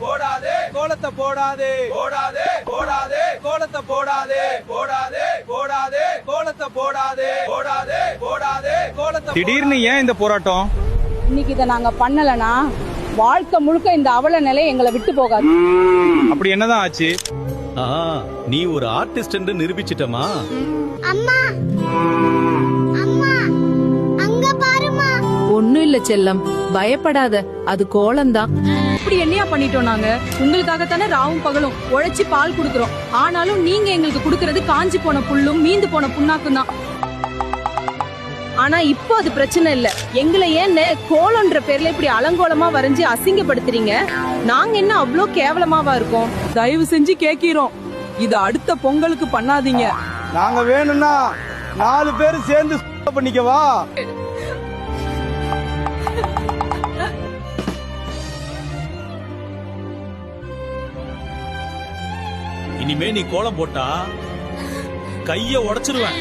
போடாதே கோலத்தை போடாதே போடாதே போடாதே கோலத்தை போடாதே போடாதே போடாதே கோலத்தை போடாதே போடாதே போடாதே கோலத்தை. திடீர்னு ஏன் இந்த போராட்டம்? இன்னைக்கு இதை நாங்க பண்ணலனா வாழ்க்கை முழுக்க இந்த அவல நிலை எங்களை விட்டு போகாது. அப்படி என்னதான் ஆச்சு? நீ ஒரு ஆர்டிஸ்ட் என்று நிரூபிச்சிட்டமா? அம்மா அம்மா அங்க பாருமா. ஒண்ணும் இல்ல செல்லம், பயப்படாத, அது கோலம்தான். இப்படி என்னையா பண்ணிட்டோம் நாங்க? உங்களுக்காகத்தானே ராவும் பகலும் உழைச்சி பால் குடுக்கறோம். ஆனாலும் நீங்க எங்களுக்கு குடுக்கறது காஞ்சி போன புல்லும் மீந்து போன புண்ணாக்கும் தான். ஆனா இப்போ அது பிரச்சனை இல்ல. எங்களை ஏன் கோலம்ன்ற பேர்ல இப்படி அலங்கோலமா வரைஞ்சி அசிங்கப்படுத்துறீங்க? நாங்க என்ன அவ்வளோ கேவலமாவா இருக்கோம்? தயவு செஞ்சு கேக்கிறோம், இது அடுத்த பொங்கலுக்கு பண்ணாதீங்க. நாங்க வேணும்னா 4 பேர் சேர்ந்து பண்ணிக்கவா? இனிமே நீ கோலம் போட்டா கைய உடைச்சிருவேன்.